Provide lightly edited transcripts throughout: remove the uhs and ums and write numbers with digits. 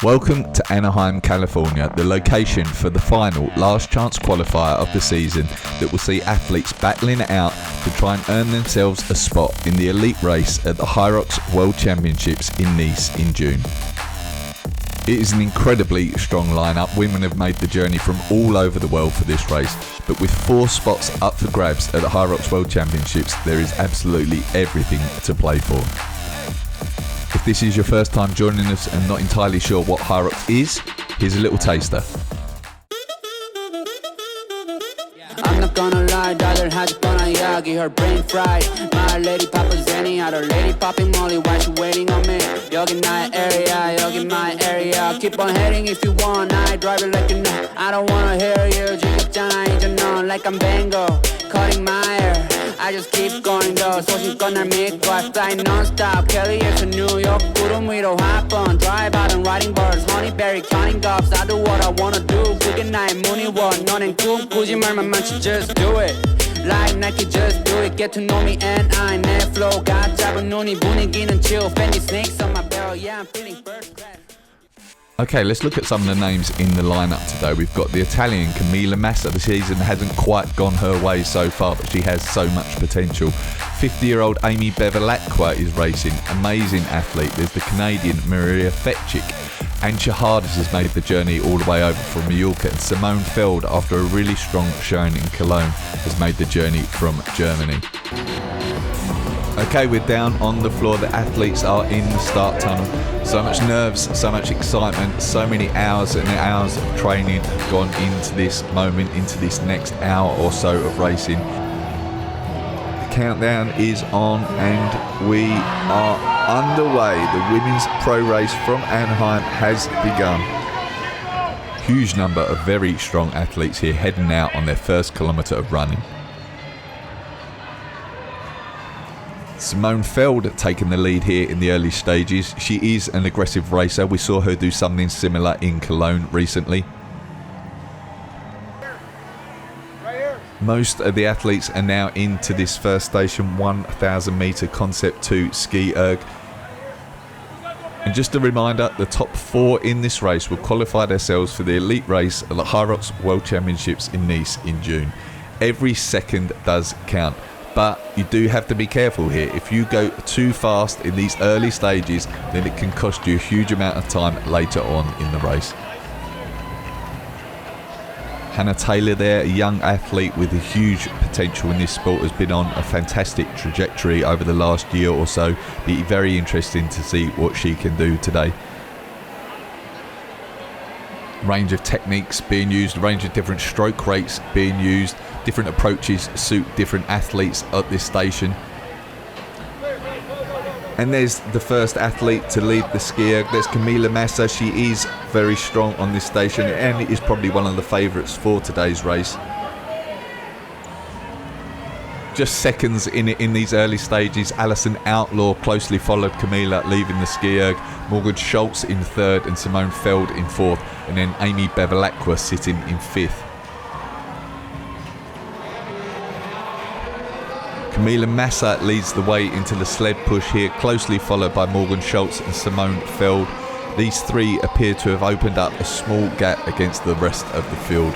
Welcome to Anaheim, California, the location for the final last chance qualifier of the season that will see athletes battling it out to try and earn themselves a spot in the elite race at the HYROX World Championships in Nice in June. It is an incredibly strong lineup. Women have made the journey from all over the world for this race, but with 4 spots up for grabs at the HYROX World Championships, there is absolutely everything to play for. If this is your first time joining us and not entirely sure what HYROX is, here's a little taster. I'm not gonna lie, daughter has fun on Yagi, her brain fried. My lady papa Zenny, other lady popping Molly, why she waiting on me? Yogi my area, keep on heading if you want, I drive it like you know. I don't wanna hear you, 지겹잖아 이제 넌 like I'm Bango, cutting my hair. I just keep going though, 소식껏 날 믿고 I fly non-stop, Kelly에서 New York 구름 위로 hop on, drive out and riding birds, honeyberry counting gobs. I do what I wanna do, 그게 나의 무늬원. 너넨 꿈꾸지 말만 많지, just do it. Like Nike, just do it. Get to know me and I 내 flow가 잡은 눈이 분위기는 chill. Fendi snakes on my barrel, yeah I'm feeling first class. Okay, let's look at some of the names in the lineup today. We've got the Italian Camilla Massa. The season hasn't quite gone her way so far, but she has so much potential. 50-year-old Amy Bevilacqua is racing. Amazing athlete. There's the Canadian Maria Fetchik. Antje Hardis has made the journey all the way over from Mallorca. And Simone Feld, after a really strong showing in Cologne, has made the journey from Germany. Okay, we're down on the floor. The athletes are in the start tunnel. So much nerves, so much excitement, so many hours and hours of training have gone into this moment, into this next hour or so of racing. The countdown is on and we are underway. The women's pro race from Anaheim has begun. Huge number of very strong athletes here heading out on their first kilometre of running. Simone Feld taking the lead here in the early stages. She is an aggressive racer. We saw her do something similar in Cologne recently. Most of the athletes are now into this first station, 1,000 metre Concept 2 ski erg. And just a reminder, the top 4 in this race will qualify themselves for the elite race at the HYROX World Championships in Nice in June. Every second does count. But you do have to be careful here. If you go too fast in these early stages, then it can cost you a huge amount of time later on in the race. Hannah Taylor there, a young athlete with a huge potential in this sport, has been on a fantastic trajectory over the last year or so. Be very interesting to see what she can do today. Range of techniques being used, a range of different stroke rates being used. Different approaches suit different athletes at this station. And there's the first athlete to lead the skier. There's Camilla Massa. She is very strong on this station and is probably one of the favourites for today's race. Just seconds in these early stages. Alison Outlaw closely followed Camilla, leaving the ski erg. Morgan Schultz in 3rd and Simone Feld in 4th. And then Amy Bevilacqua sitting in 5th. Camilla Massa leads the way into the sled push here, closely followed by Morgan Schultz and Simone Feld. These 3 appear to have opened up a small gap against the rest of the field.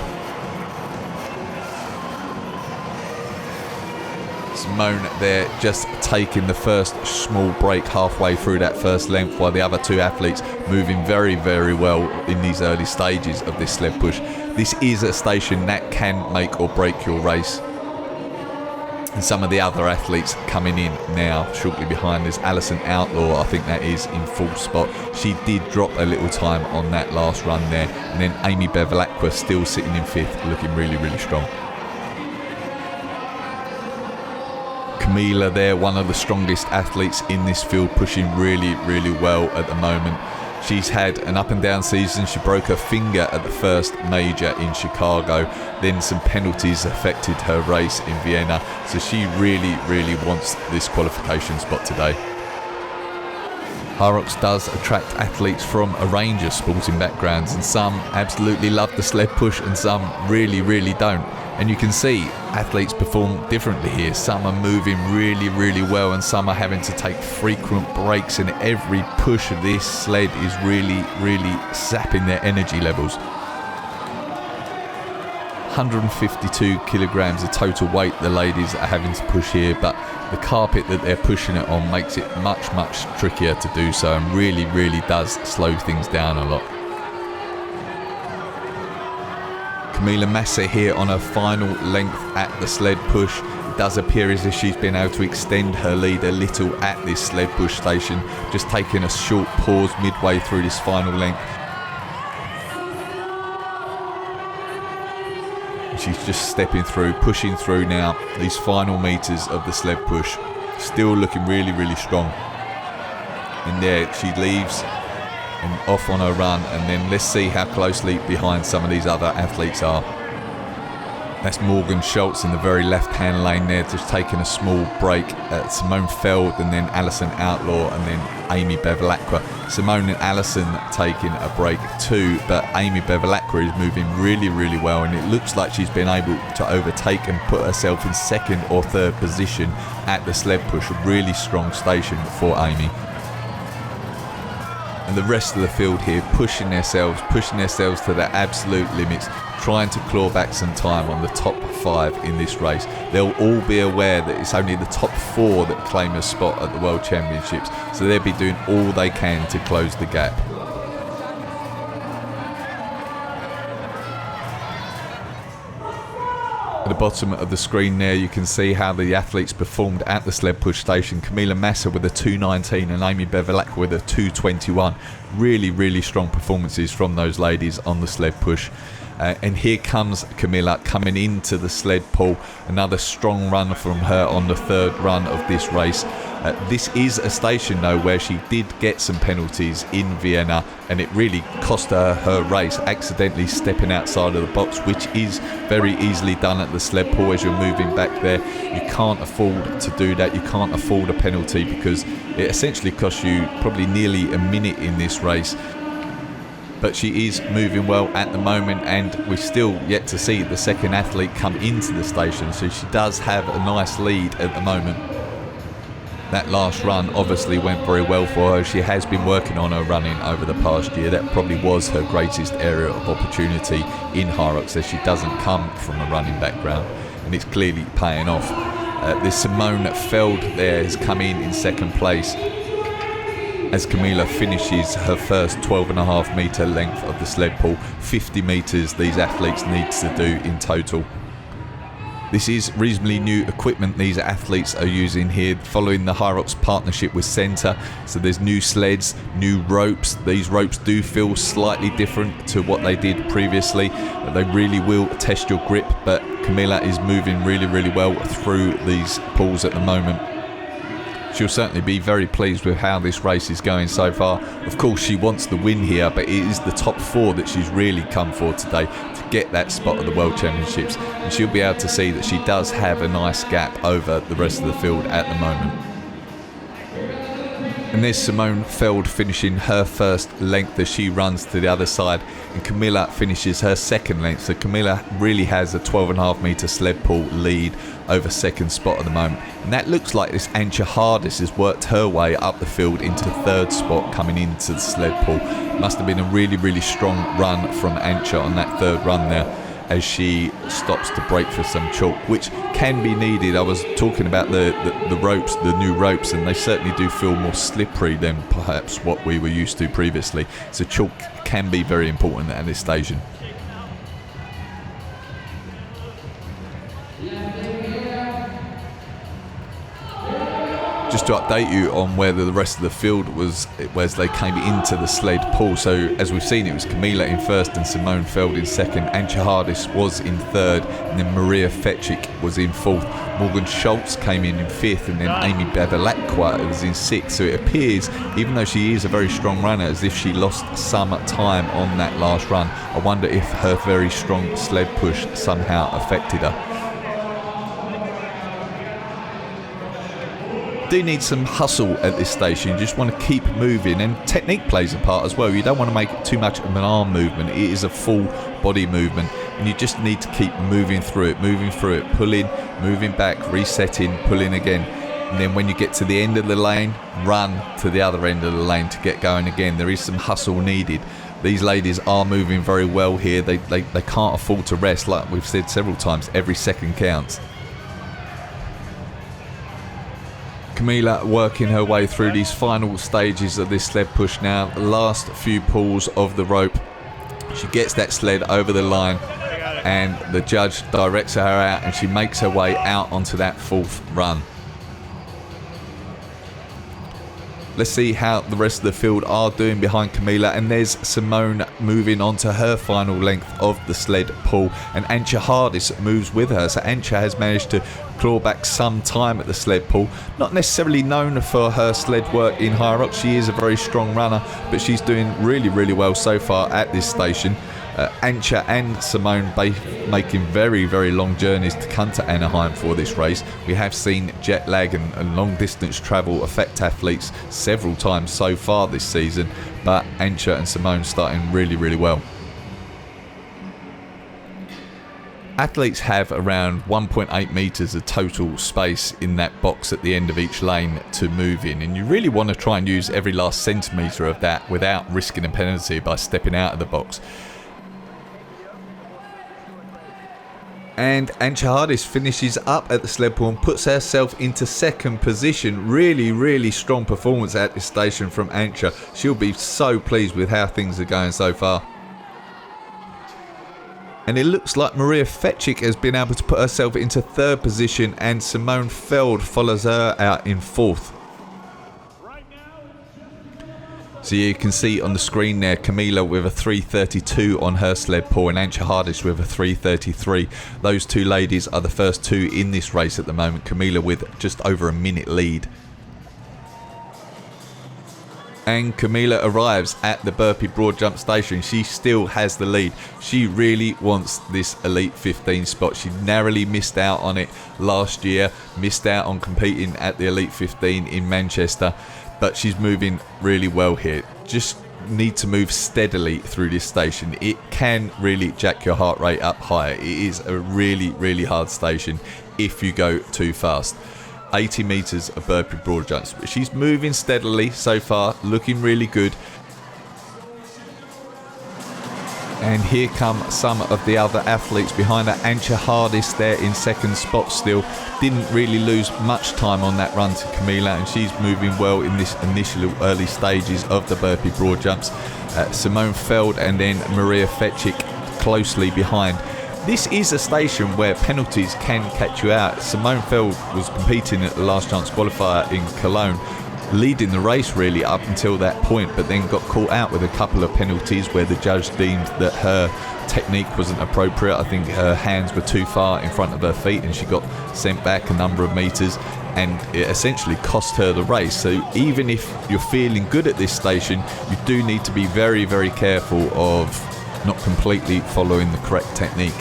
Simone there just taking the first small break halfway through that first length, while the other 2 athletes moving very, very well in these early stages of this sled push. This is a station that can make or break your race. And some of the other athletes coming in now shortly behind is Alison Outlaw. I think that is in full spot. She did drop a little time on that last run there. And then Amy Bevilacqua still sitting in 5th, looking really, really strong. Camilla there, one of the strongest athletes in this field, pushing really, really well at the moment. She's had an up and down season. She broke her finger at the first major in Chicago. Then some penalties affected her race in Vienna. So she really, really wants this qualification spot today. HYROX does attract athletes from a range of sporting backgrounds, and some absolutely love the sled push and some really, really don't. And you can see athletes perform differently here. Some are moving really, really well, and some are having to take frequent breaks, and every push of this sled is really, really sapping their energy levels. 152 kilograms of total weight the ladies are having to push here, but the carpet that they're pushing it on makes it much, much trickier to do so, and really, really does slow things down a lot. Camila Massa here on her final length at the sled push. It does appear as if she's been able to extend her lead a little at this sled push station, just taking a short pause midway through this final length. She's just stepping through, pushing through now these final meters of the sled push. Still looking really, really strong. And there she leaves and off on her run, and then let's see how closely behind some of these other athletes are. That's Morgan Schultz in the very left-hand lane there, just taking a small break. Simone Feld, and then Alison Outlaw, and then Amy Bevilacqua. Simone and Alison taking a break too, but Amy Bevilacqua is moving really, really well, and it looks like she's been able to overtake and put herself in second or third position at the sled push. A really strong station for Amy. And the rest of the field here pushing themselves to their absolute limits, trying to claw back some time on the top 5 in this race. They'll all be aware that it's only the top 4 that claim a spot at the World Championships, so they'll be doing all they can to close the gap. At the bottom of the screen there, you can see how the athletes performed at the sled push station. Camila Massa with a 2:19 and Amy Bevilacqua with a 2:21. Really, really strong performances from those ladies on the sled push. And here comes Camila coming into the sled pull. Another strong run from her on the third run of this race. This is a station though where she did get some penalties in Vienna, and it really cost her her race, accidentally stepping outside of the box, which is very easily done at the sled pull as you're moving back there. You can't afford to do that. You can't afford a penalty because it essentially costs you probably nearly a minute in this race. But she is moving well at the moment, and we're still yet to see the second athlete come into the station, so she does have a nice lead at the moment. That last run obviously went very well for her. She has been working on her running over the past year. That probably was her greatest area of opportunity in HYROX, as she doesn't come from a running background, and it's clearly paying off. This Simone Feld there has come in second place, as Camila finishes her first 12.5 metre length of the sled pull. 50 metres these athletes need to do in total. This is reasonably new equipment these athletes are using here, following the HYROX partnership with Centre. So there's new sleds, new ropes. These ropes do feel slightly different to what they did previously. They really will test your grip, but Camila is moving really, really well through these pulls at the moment. She'll certainly be very pleased with how this race is going so far. Of course, she wants the win here, but it is the top 4 that she's really come for today to get that spot at the World Championships. And she'll be able to see that she does have a nice gap over the rest of the field at the moment. And there's Simone Feld finishing her first length as she runs to the other side, and Camila finishes her second length. So Camila really has a 12.5 metre sled pull lead over second spot at the moment. And that looks like this Antje Hardis has worked her way up the field into third spot coming into the sled pull. Must have been a really, really strong run from Antje on that third run there, as she stops to break for some chalk, which can be needed. I was talking about the ropes, the new ropes, and they certainly do feel more slippery than perhaps what we were used to previously. So chalk can be very important at this station. Just to update you on where the rest of the field was as they came into the sled pull. So as we've seen, it was Camila in first and Simone Feld in second. Antje Hardis was in third, and then Maria Fetchik was in fourth. Morgan Schultz came in fifth, and then Amy Bevilacqua was in sixth. So it appears, even though she is a very strong runner, as if she lost some time on that last run. I wonder if her very strong sled push somehow affected her. Do need some hustle at this station. You just want to keep moving, and technique plays a part as well. You don't want to make too much of an arm movement. It is a full body movement, and you just need to keep moving through it, pulling, moving back, resetting, pulling again. And then when you get to the end of the lane, run to the other end of the lane to get going again. There is some hustle needed. These ladies are moving very well here. They can't afford to rest. Like we've said several times, every second counts. Camila working her way through these final stages of this sled push now. The last few pulls of the rope. She gets that sled over the line and the judge directs her out and she makes her way out onto that fourth run. Let's see how the rest of the field are doing behind Camila. And there's Simone moving on to her final length of the sled pull. And Antje Hardis moves with her. So Antje has managed to claw back some time at the sled pull. Not necessarily known for her sled work in HYROX. She is a very strong runner, but she's doing really, really well so far at this station. Antje and Simone both making very, very long journeys to come to Anaheim for this race. We have seen jet lag and long distance travel affect athletes several times so far this season, but Antje and Simone starting really, really well. Athletes have around 1.8 metres of total space in that box at the end of each lane to move in, and you really want to try and use every last centimetre of that without risking a penalty by stepping out of the box. And Antje Hardis finishes up at the sled pull and puts herself into second position. Really, really strong performance at this station from Antje. She'll be so pleased with how things are going so far. And it looks like Maria Fetchik has been able to put herself into third position, and Simone Feld follows her out in fourth. So you can see on the screen there Camila with a 3:32 on her sled pull and Antje Hardis with a 3:33. Those two ladies are the first two in this race at the moment. Camila with just over a minute lead. And Camila arrives at the Burpee broad jump station. She still has the lead. She really wants this Elite 15 spot. She narrowly missed out on it last year, missed out on competing at the Elite 15 in Manchester. But she's moving really well here. Just need to move steadily through this station. It can really jack your heart rate up higher. It is a really, really hard station if you go too fast. 80 metres of Burpee broad jumps. But she's moving steadily so far, looking really good. And here come some of the other athletes behind her. Antje Hardis there in second spot still. Didn't really lose much time on that run to Camila, and she's moving well in this initial early stages of the Burpee broad jumps. Simone Feld and then Maria Fetchik closely behind. This is a station where penalties can catch you out. Simone Feld was competing at the last chance qualifier in Cologne, leading the race really up until that point, but then got caught out with a couple of penalties where the judge deemed that her technique wasn't appropriate. I think her hands were too far in front of her feet and she got sent back a number of metres, and it essentially cost her the race. So even if you're feeling good at this station, you do need to be very, very careful of not completely following the correct technique.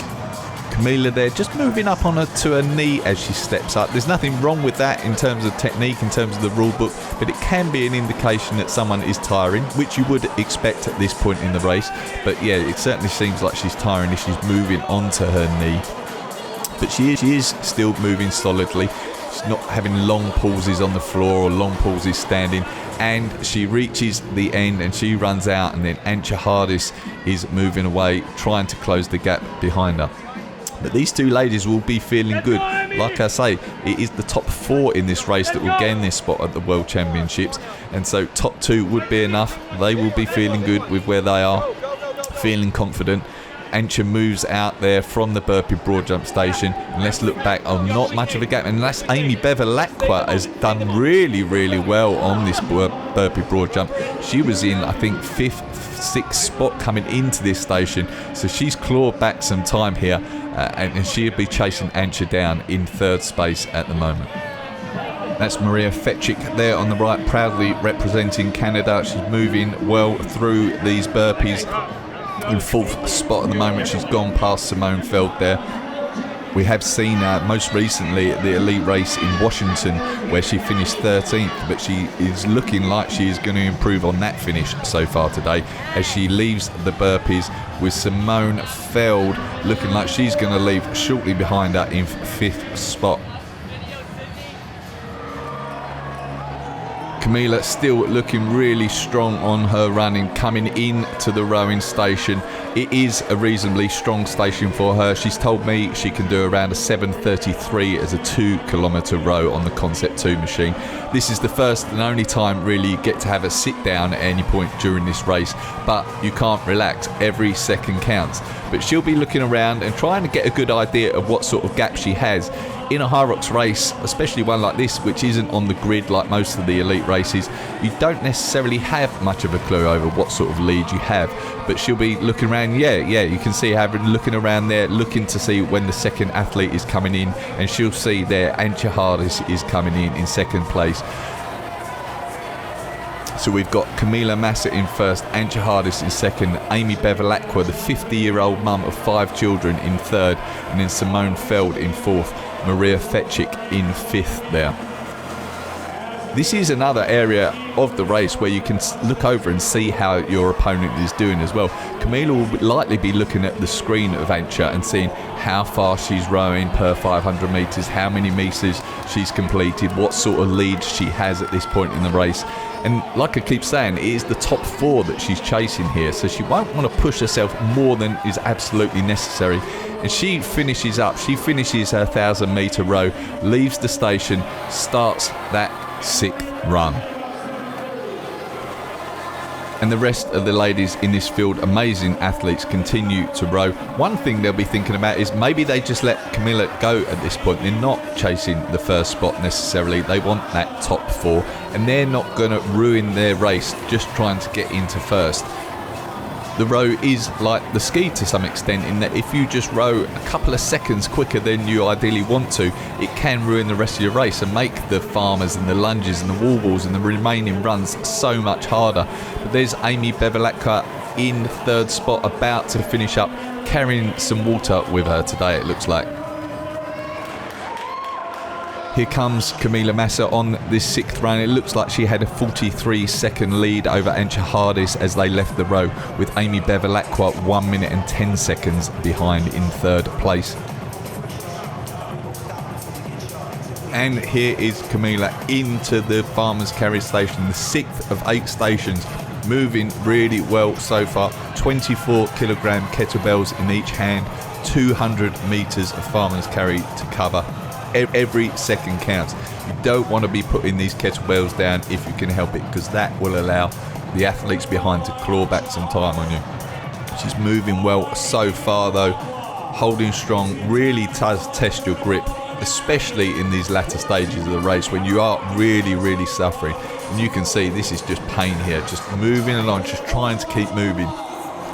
Camila there just moving up on her to her knee as she steps up. There's nothing wrong with that in terms of technique, in terms of the rule book, but it can be an indication that someone is tiring, which you would expect at this point in the race. But yeah, it certainly seems like she's tiring if she's moving onto her knee. But she is still moving solidly. She's not having long pauses on the floor or long pauses standing. And she reaches the end and she runs out, and then Antje Hardis is moving away, trying to close the gap behind her. But these two ladies will be feeling good. Like I say, it is the top four in this race that will gain this spot at the World Championships. And so top two would be enough. They will be feeling good with where they are, feeling confident. Antje moves out there from the Burpee broad jump station. And let's look back. Oh, not much of a gap. And that's Amy Bevilacqua has done really, really well on this Burpee broad jump. She was in, I think, 5th, 6th spot coming into this station. So she's clawed back some time here. And she'll be chasing Antje down in 3rd space at the moment. That's Maria Fetchik there on the right, proudly representing Canada. She's moving well through these burpees. In 4th spot at the moment. She's gone past Simone Feld there. We have seen most recently at the elite race in Washington where she finished 13th, but she is looking like she is going to improve on that finish so far today as she leaves the burpees, with Simone Feld looking like she's going to leave shortly behind her in 5th spot. Camila still looking really strong on her running, coming in to the rowing station. It is a reasonably strong station for her. She's told me she can do around a 7:33 as a 2-kilometre row on the Concept 2 machine. This is the first and only time really you get to have a sit down at any point during this race, but you can't relax. Every second counts. But she'll be looking around and trying to get a good idea of what sort of gap she has. In a HYROX race, especially one like this, which isn't on the grid like most of the elite races, you don't necessarily have much of a clue over what sort of lead you have. But she'll be looking around, you can see her looking around there, looking to see when the second athlete is coming in, and she'll see there Antje Hardis is coming in second place. So we've got Camila Massa in first, Antje Hardis in second, Amy Bevilacqua, the 50-year-old mum of 5 children, in third, and then Simone Feld in fourth, Maria Fetchik in 5th there. This is another area of the race where you can look over and see how your opponent is doing as well. Camila will likely be looking at the screen of Antje and seeing how fast she's rowing per 500 metres, how many metres she's completed, what sort of lead she has at this point in the race. And like I keep saying, it is the top 4 that she's chasing here, so she won't want to push herself more than is absolutely necessary. And she finishes her 1,000 metre row, leaves the station, starts that 6th run. And the rest of the ladies in this field, amazing athletes, continue to row. One thing they'll be thinking about is maybe they just let Camila go at this point. They're not chasing the first spot necessarily. They want that top 4, and they're not going to ruin their race just trying to get into first. The row is like the ski to some extent, in that if you just row a couple of seconds quicker than you ideally want to, it can ruin the rest of your race and make the farmers and the lunges and the wall balls and the remaining runs so much harder. But there's Amy Bevilacqua in 3rd spot, about to finish up, carrying some water with her today, it looks like. Here comes Camila Massa on this 6th run. It looks like she had a 43-second lead over Antje Hardis as they left the row, with Amy Bevilacqua 1 minute and 10 seconds behind in 3rd place. And here is Camila into the Farmers Carriage Station, the 6th of 8 stations. Moving really well so far. 24 kilogram kettlebells in each hand, 200 metres of Farmers Carry to cover. Every second counts. You don't want to be putting these kettlebells down if you can help it, because that will allow the athletes behind to claw back some time on you. She's moving well so far though, holding strong. Really does test your grip, especially in these latter stages of the race when you are really suffering. And you can see this is just pain here, just moving along, just trying to keep moving.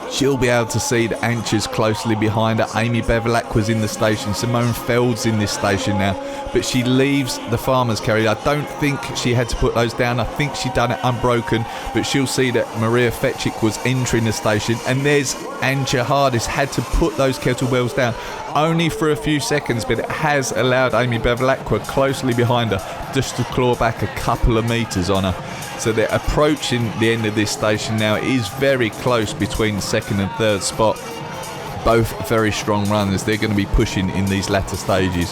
She'll be able to see that Antje's closely behind her. Amy Bevilacqua's in the station. Simone Feld's in this station now. But she leaves the Farmers Carry. I don't think she had to put those down. I think she done it unbroken. But she'll see that Maria Fetchik was entering the station. And there's Antje Hardis had to put those kettlebells down. Only for a few seconds, but it has allowed Amy Bevilacqua closely behind her just to claw back a couple of metres on her. So they're approaching the end of this station now. It is very close between 2nd and 3rd spot. Both very strong runners. They're going to be pushing in these latter stages.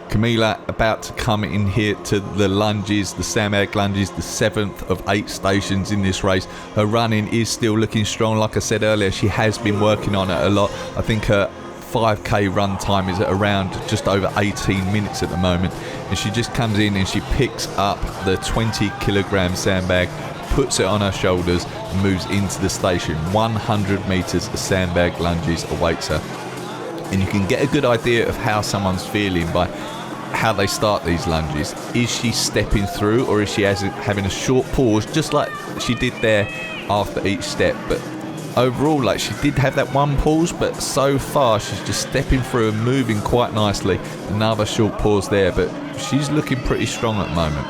Camila about to come in here to the lunges, the Sandbag lunges, the 7th of 8 stations in this race. Her running is still looking strong. Like I said earlier, she has been working on it a lot. I think her 5k run time is at around just over 18 minutes at the moment, and she just comes in and she picks up the 20 kilogram sandbag, puts it on her shoulders and moves into the station. 100 meters of sandbag lunges awaits her, and you can get a good idea of how someone's feeling by how they start these lunges. Is she stepping through, or is she having a short pause just like she did there after each step? But overall, like, she did have that one pause, but so far she's just stepping through and moving quite nicely. Another short pause there, but she's looking pretty strong at the moment.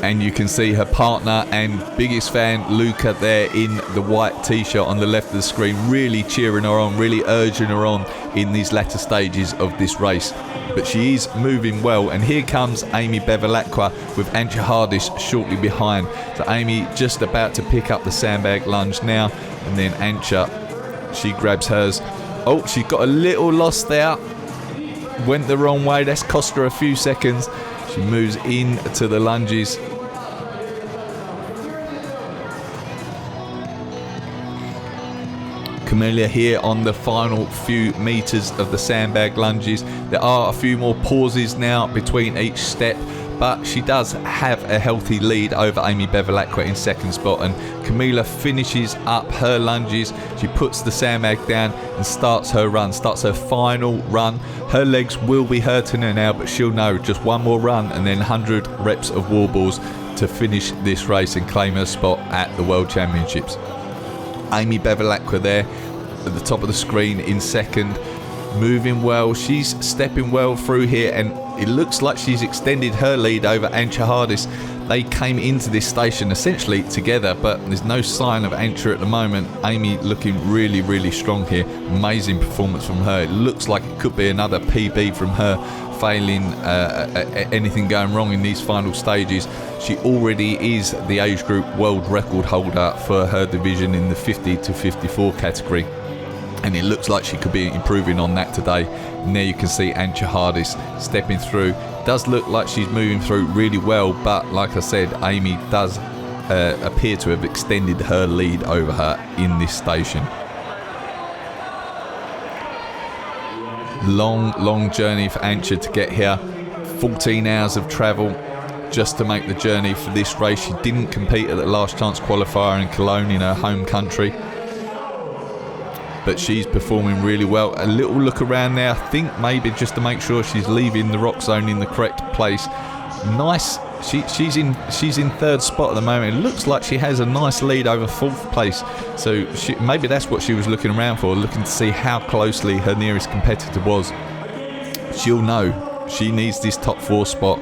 And you can see her partner and biggest fan, Luca, there in the white t-shirt on the left of the screen, really cheering her on, really urging her on in these latter stages of this race. But she is moving well, and here comes Amy Bevilacqua with Antje Hardis shortly behind. So Amy just about to pick up the Sandbag lunge now, and then Antje, she grabs hers. Oh, she got a little lost there, went the wrong way, that's cost her a few seconds. She moves into the lunges. Camilla here on the final few meters of the Sandbag lunges. There are a few more pauses now between each step, but she does have a healthy lead over Amy Bevilacqua in second spot, and Camilla finishes up her lunges. She puts the Sandbag down and starts her run, starts her final run. Her legs will be hurting her now, but she'll know just one more run and then 100 reps of wall balls to finish this race and claim her spot at the World Championships. Amy Bevilacqua there at the top of the screen in second, moving well. She's stepping well through here, and it looks like she's extended her lead over Antje Hardis. They came into this station essentially together, but there's no sign of Antje at the moment. Amy looking really, really strong here. Amazing performance from her. It looks like it could be another PB from her, failing anything going wrong in these final stages. She already is the age group world record holder for her division in the 50 to 54 category, and it looks like she could be improving on that today. And there you can see Antje Hardis stepping through. Does look like she's moving through really well, but like I said, Amy does appear to have extended her lead over her in this station. Long journey for Antje to get here. 14 hours of travel just to make the journey for this race. She didn't compete at the last chance qualifier in Cologne in her home country, but she's performing really well. A little look around there, I think maybe just to make sure she's leaving the rock zone in the correct place. Nice. She's in third spot at the moment. It looks like she has a nice lead over fourth place, so maybe that's what she was looking around for, looking to see how closely her nearest competitor was. She'll know she needs this top four spot.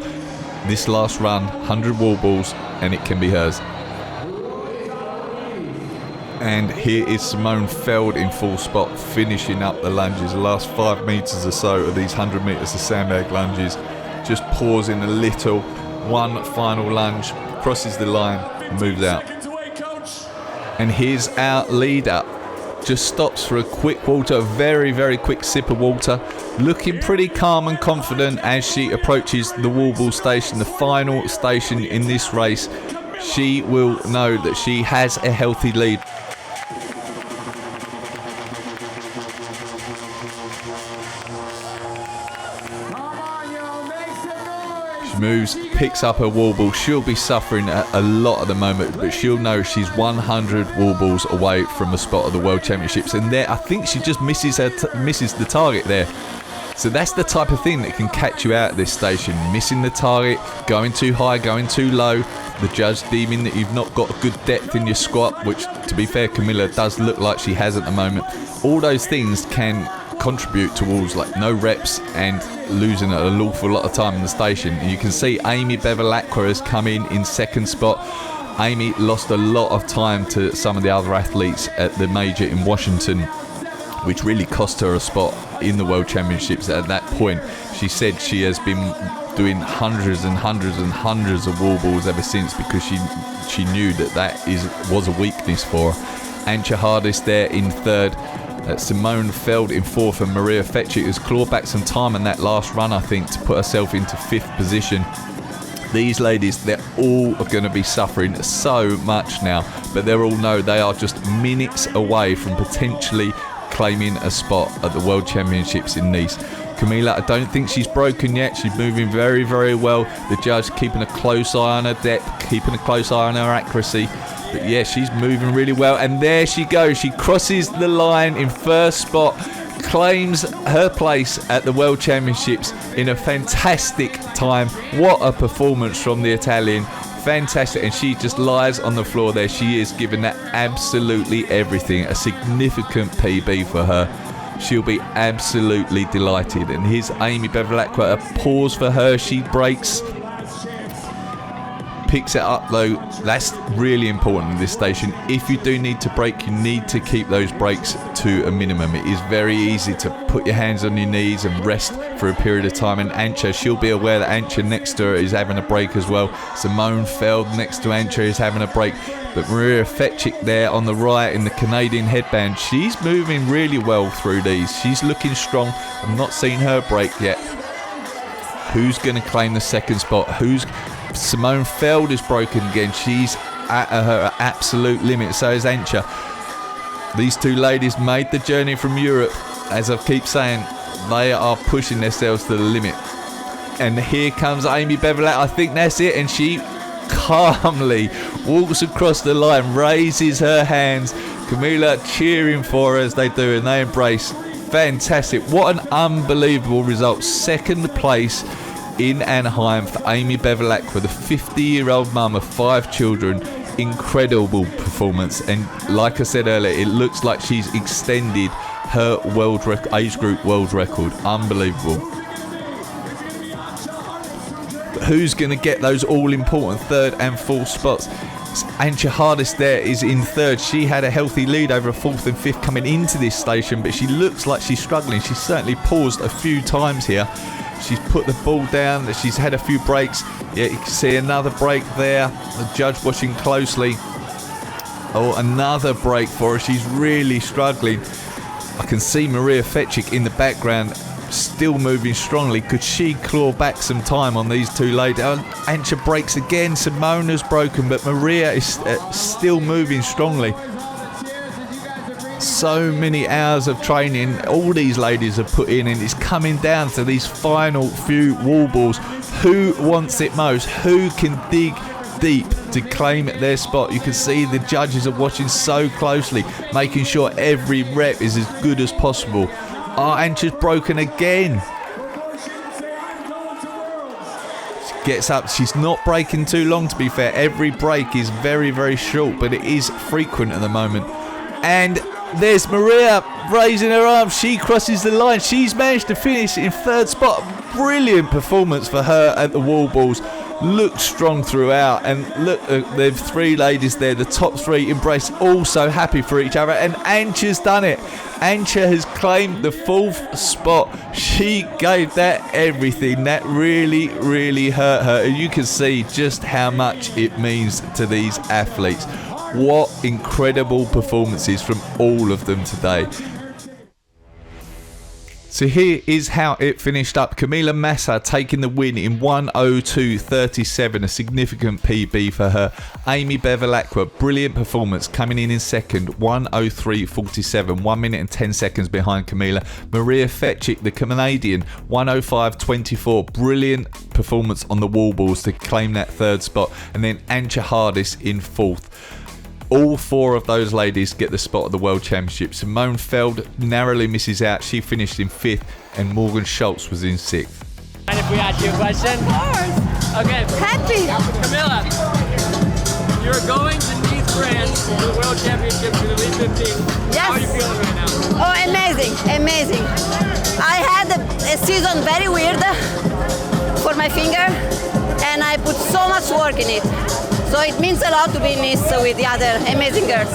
This last run, 100 wall balls, and it can be hers. And here is Simone Feld in full spot, finishing up the lunges. The last 5 meters or so of these 100 meters of Sandbag lunges. Just pausing a little. One final lunge, crosses the line, moves out. And here's our leader. Just stops for a quick water, a very, very quick sip of water. Looking pretty calm and confident as she approaches the wall ball station, the final station in this race. She will know that she has a healthy lead. Moves, picks up her wall ball. She'll be suffering a lot at the moment, but she'll know she's 100 wall balls away from a spot at the World Championships. And there, I think she just misses the target there. So that's the type of thing that can catch you out at this station. Missing the target, going too high, going too low. The judge deeming that you've not got good depth in your squat, which, to be fair, Camilla does look like she has at the moment. All those things can contribute towards like no reps and losing an awful lot of time in the station. And you can see Amy Bevilacqua has come in second spot. Amy lost a lot of time to some of the other athletes at the major in Washington, which really cost her a spot in the World Championships. At that point, she said she has been doing hundreds and hundreds and hundreds of wall balls ever since, because she knew that was a weakness for her. Antje Hardis there in third. Simone Feld in fourth, and Maria Fetchik has clawed back some time in that last run, I think, to put herself into fifth position. These ladies, they're all going to be suffering so much now, but they all know they are just minutes away from potentially claiming a spot at the World Championships in Nice. Camilla, I don't think she's broken yet. She's moving very, very well. The judge keeping a close eye on her depth, keeping a close eye on her accuracy. But yeah, she's moving really well. And there she goes. She crosses the line in first spot, claims her place at the World Championships in a fantastic time. What a performance from the Italian. Fantastic. And she just lies on the floor there. She is giving that absolutely everything. A significant PB for her. She'll be absolutely delighted. And here's Amy Bevilacqua. A pause for her. She breaks. picks it up though. That's really important in this station. If you do need to brake, you need to keep those brakes to a minimum. It is very easy to put your hands on your knees and rest for a period of time, and Antje, she'll be aware that Antje next to her is having a break as well. Simone Feld next to Antje is having a break. But Maria Fetchik there on the right in the Canadian headband, she's moving really well through these. She's looking strong. I've not seen her break yet. Who's going to claim the second spot? Simone Feld is broken again. She's at her absolute limit. So is Antje. These two ladies made the journey from Europe. As I keep saying, they are pushing themselves to the limit. And here comes Amy Bevilacqua. I think that's it. And she calmly walks across the line, raises her hands. Camila cheering for her as they do, and they embrace. Fantastic. What an unbelievable result. Second place in Anaheim for Amy Bevilacqua, the 50-year-old mum of 5 children. Incredible performance, and like I said earlier, it looks like she's extended her age group world record. Unbelievable. But who's going to get those all-important third and fourth spots? Antje Hardis there is in third. She had a healthy lead over a fourth and fifth coming into this station, but she looks like she's struggling. She's certainly paused a few times here. She's put the ball down. She's had a few breaks. Yeah, you can see another break there. The judge watching closely. Oh, another break for her. She's really struggling. I can see Maria Fetchik in the background, still moving strongly. Could she claw back some time on these two ladies? Antje breaks again. Simona's broken, but Maria is still moving strongly. So many hours of training all these ladies have put in, and it's coming down to these final few wall balls. Who wants it most? Who can dig deep to claim their spot? You can see the judges are watching so closely, making sure every rep is as good as possible. Antje's broken again. She gets up. She's not breaking too long, to be fair. Every break is very, very short, but it is frequent at the moment. And there's Maria raising her arms. She crosses the line. She's managed to finish in third spot. Brilliant performance for her at the wall balls. Looks strong throughout, and look, there are 3 ladies there, the top 3 embrace, all so happy for each other, and Antje's done it. Antje has claimed the 4th spot. She gave that everything. That really, really hurt her, and you can see just how much it means to these athletes. What incredible performances from all of them today. So here is how it finished up. Camila Massa taking the win in 1:02.37, a significant PB for her. Amy Bevilacqua, brilliant performance, coming in second, 1:03.47, 1 minute and 10 seconds behind Camila. Maria Fetchik, the Canadian, 1:05.24, brilliant performance on the wall balls to claim that third spot. And then Antje Hardis in 4th. All 4 of those ladies get the spot at the World Championship. Simone Feld narrowly misses out. She finished in 5th, and Morgan Schultz was in 6th. And if we ask you a question? Of course. Okay. Happy. Camila, you're going to Nice, France for the World Championship for the Elite 15. Yes. How are you feeling right now? Oh, amazing, amazing. I had a season very weird for my finger, and I put so much work in it. So it means a lot to be in Nice with the other amazing girls.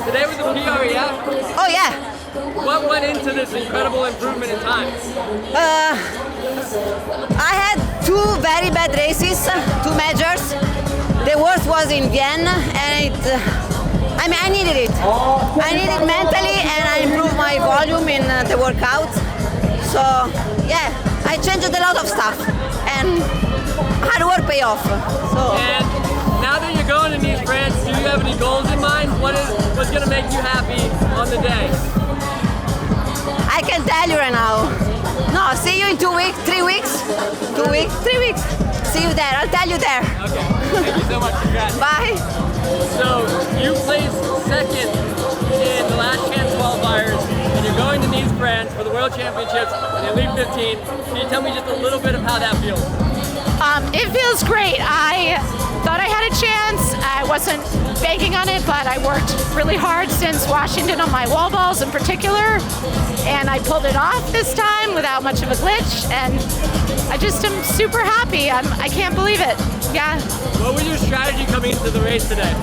Today was a PR, yeah? Oh, yeah. What went into this incredible improvement in time? I had 2 very bad races, 2 majors. The worst was in Vienna, and I needed it. I needed it mentally, and I improved my volume in the workout. So, yeah, I changed a lot of stuff, and hard work pay off. So. And now that you're going to Nice, France, do you have any goals in mind? What's going to make you happy on the day? I can tell you right now. No, see you in 2 weeks, 3 weeks. 2 weeks, 3 weeks. See you there. I'll tell you there. Okay. Thank you so much. Congrats. Bye. So you placed second in the last chance qualifiers, and you're going to Nice, France for the World Championships in Elite 15. Can you tell me just a little bit of how that feels? It feels great. I thought I had a chance. I wasn't banking on it, but I worked really hard since Washington on my wall balls in particular, and I pulled it off this time without much of a glitch, and I just am super happy. I can't believe it. Yeah. What was your strategy coming into the race today?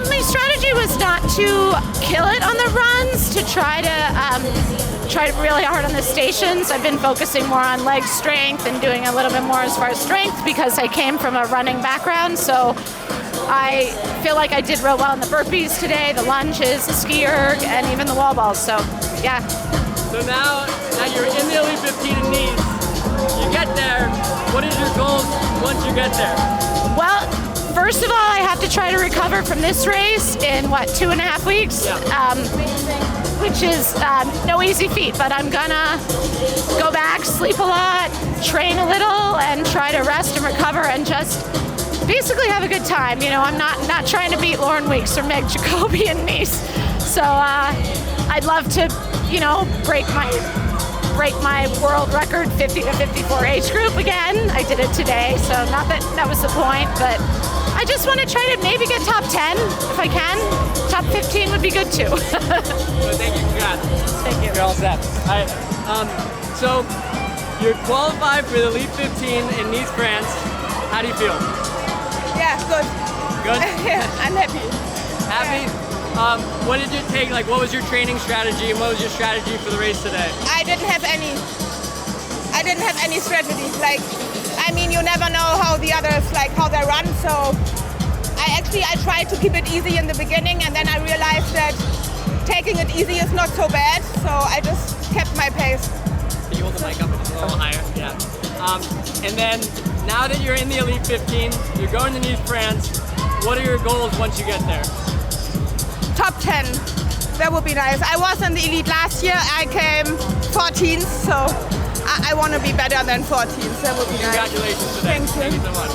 My strategy was not to kill it on the runs, to try really hard on the stations. I've been focusing more on leg strength and doing a little bit more as far as strength because I came from a running background, so I feel like I did real well in the burpees today, the lunges, the ski erg, and even the wall balls, so yeah. So now that you're in the Elite 15 in Nice, you get there, what is your goal once you get there? Well, first of all, I have to try to recover from this race in, 2.5 weeks? Yeah. Which is no easy feat, but I'm gonna go back, sleep a lot, train a little, and try to rest and recover and just basically have a good time. You know, I'm not trying to beat Lauren Weeks or Meg Jacoby in Nice. So I'd love to, break my world record 50 to 54 age group again. I did it today, so not that was the point, but I just want to try to maybe get top 10 if I can. Top 15 would be good too. Thank you, congrats. Thank you. You're all set. All right, so you're qualified for the Elite 15 in Nice, France. How do you feel? Yeah, good. Good? Yeah, I'm happy. Happy? What did it take? What was your training strategy and what was your strategy for the race today? I didn't have any strategy. You never know how the others, how they run, so I tried to keep it easy in the beginning, and then I realized that taking it easy is not so bad, so I just kept my pace. Can you hold the mic up a little higher? Yeah. And then, now that you're in the Elite 15, you're going to Nice, France, what are your goals once you get there? Top 10. That would be nice. I was in the Elite last year. I came 14th, so I want to be better than 14th. That would be nice. Congratulations today. Thank you so much.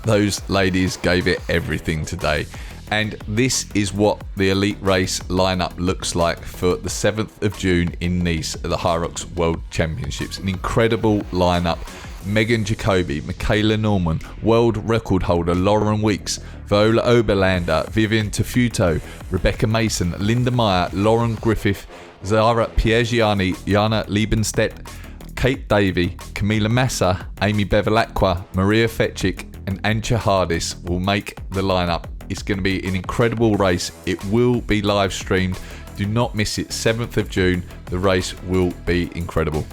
Those ladies gave it everything today. And this is what the Elite Race lineup looks like for the 7th of June in Nice at the HYROX World Championships. An incredible lineup. Megan Jacoby, Michaela Norman, world record holder Lauren Weeks, Viola Oberlander, Vivian Tafuto, Rebecca Mason, Linda Meyer, Lauren Griffith, Zara Piergiani, Jana Liebenstedt, Kate Davey, Camila Massa, Amy Bevilacqua, Maria Fetchik and Antje Hardis will make the lineup. It's going to be an incredible race. It will be live streamed. Do not miss it. 7th of June. The race will be incredible.